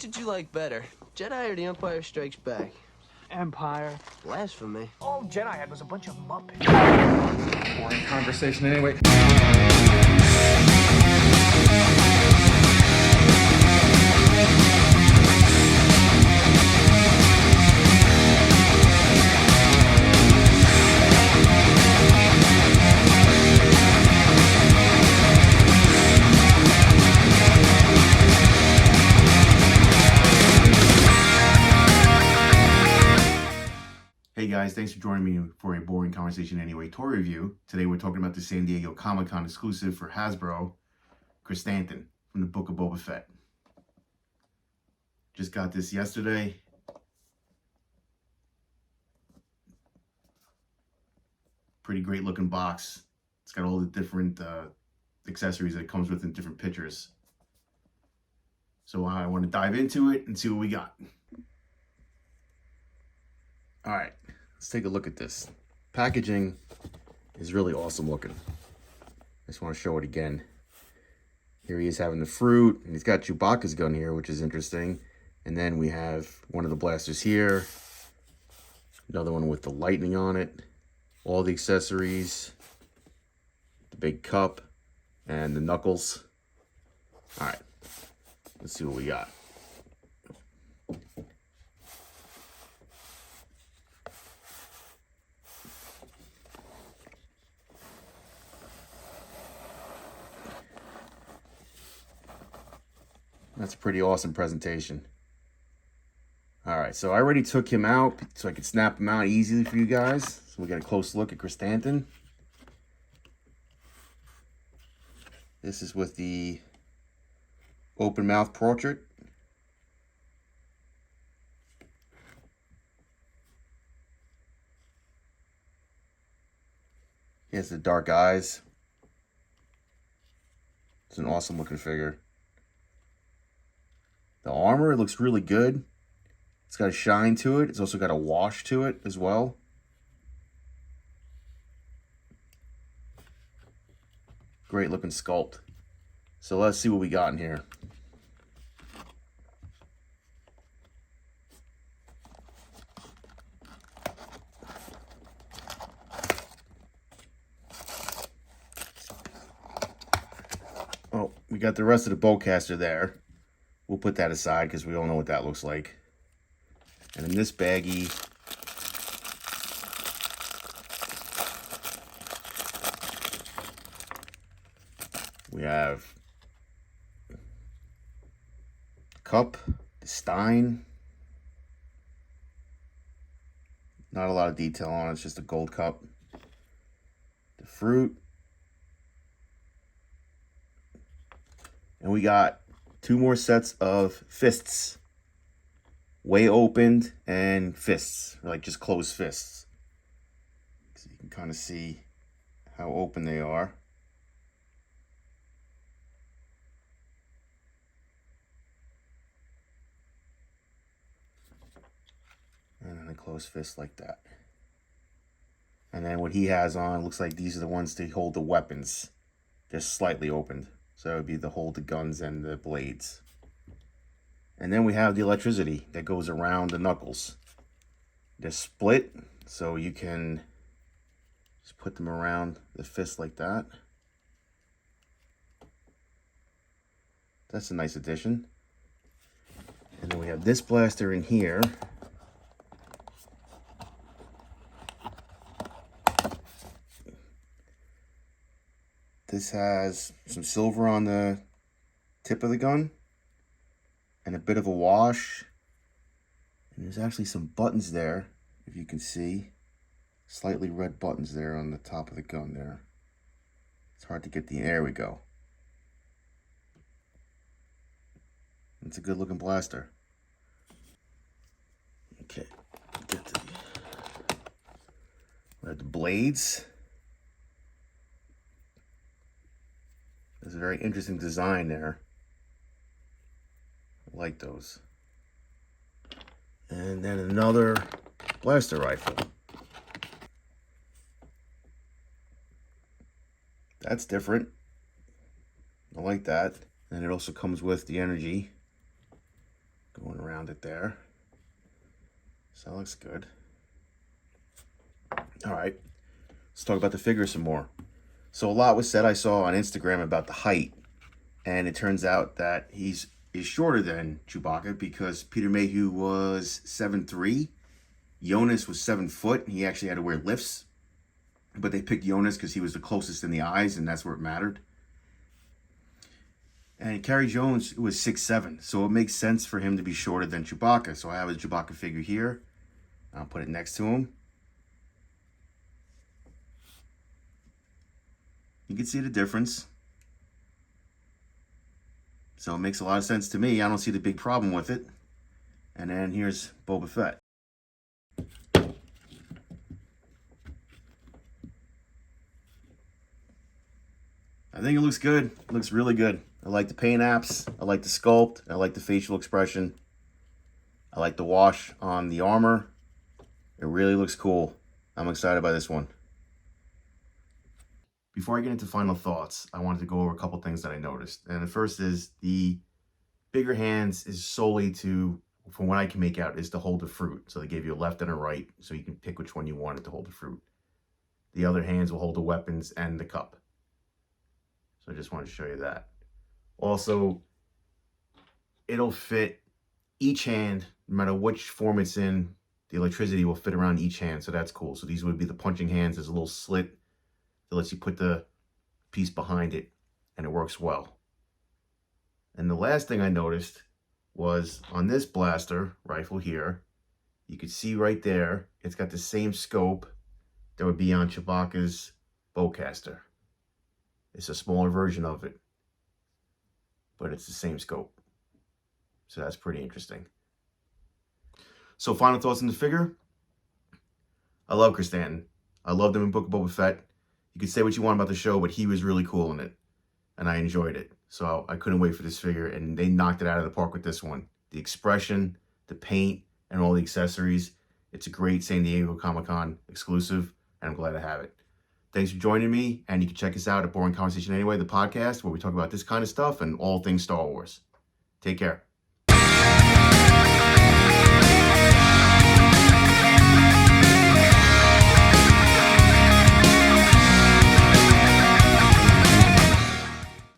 Which did you like better, Jedi or The Empire Strikes Back? Empire. Blasphemy. All Jedi had was a bunch of Muppets. Boring conversation anyway. Hey guys, thanks for joining me for a boring conversation anyway toy review. Today we're talking about the San Diego Comic-Con exclusive for Hasbro, KRRSANTAN from the Book of Boba Fett. Just got this yesterday. Pretty great looking box. It's got all the different accessories that it comes with in different pictures. So I want to dive into it and see what we got. All right, let's take a look at this. Packaging is really awesome looking. I just want to show it again. Here he is having the fruit, and he's got Chewbacca's gun here, which is interesting. And then we have one of the blasters here, another one with the lightning on it, all the accessories, the big cup, and the knuckles. All right, let's see what we got. That's a pretty awesome presentation. All right, so I already took him out so I could snap him out easily for you guys. So we got a close look at KRRSANTAN. This is with the open mouth portrait. He has the dark eyes. It's an awesome looking figure. The armor, it looks really good. It's got a shine to it. It's also got a wash to it as well. Great looking sculpt. So let's see what we got in here. Oh, we got the rest of the bowcaster there. We'll put that aside because we all know what that looks like. And in this baggie, we have the cup, the stein. Not a lot of detail on it, it's just a gold cup. The fruit. And we got 2 more sets of fists. Way opened and fists, like just closed fists. So you can kind of see how open they are. And then a closed fist like that. And then what he has on, looks like these are the ones to hold the weapons. Just slightly opened. So that would be to hold the guns and the blades. And then we have the electricity that goes around the knuckles. They're split, so you can just put them around the fist like that. That's a nice addition. And then we have this blaster in here. This has some silver on the tip of the gun. And a bit of a wash. And there's actually some buttons there, if you can see. Slightly red buttons there on the top of the gun there. It's hard to get there we go. It's a good looking blaster. Okay, get to the blades. There's a very interesting design there. I like those. And then another blaster rifle. That's different. I like that. And it also comes with the energy around it there. So that looks good. All right, let's talk about the figure some more. So a lot was said, I saw on Instagram, about the height, and it turns out that is shorter than Chewbacca because Peter Mayhew was 7'3". Jonas was 7 foot. He actually had to wear lifts, but they picked Jonas because he was the closest in the eyes, and that's where it mattered. And Carrie Jones was 6'7", so it makes sense for him to be shorter than Chewbacca. So I have a Chewbacca figure here. I'll put it next to him. You can see the difference. So it makes a lot of sense to me. I don't see the big problem with it. And then here's Boba Fett. I think it looks good. It looks really good. I like the paint apps. I like the sculpt. I like the facial expression. I like the wash on the armor. It really looks cool. I'm excited by this one. Before I get into final thoughts, I wanted to go over a couple things that I noticed. And the first is the bigger hands is solely to, from what I can make out, is to hold the fruit. So they gave you a left and a right, so you can pick which one you wanted to hold the fruit. The other hands will hold the weapons and the cup. So I just wanted to show you that. Also, it'll fit each hand, no matter which form it's in. The electricity will fit around each hand, so that's cool. So these would be the punching hands. There's a little slit that lets you put the piece behind it, and it works well. And the last thing I noticed was on this blaster rifle here, you could see right there, it's got the same scope that would be on Chewbacca's bowcaster. It's a smaller version of it, but it's the same scope. So that's pretty interesting. So final thoughts on the figure. I love KRRSANTAN. I loved him in Book of Boba Fett. You could say what you want about the show, but he was really cool in it, and I enjoyed it. So I couldn't wait for this figure, and they knocked it out of the park with this one. The expression, the paint, and all the accessories. It's a great San Diego Comic-Con exclusive, and I'm glad to have it. Thanks for joining me, and you can check us out at Boring Conversation Anyway, the podcast, where we talk about this kind of stuff and all things Star Wars. Take care.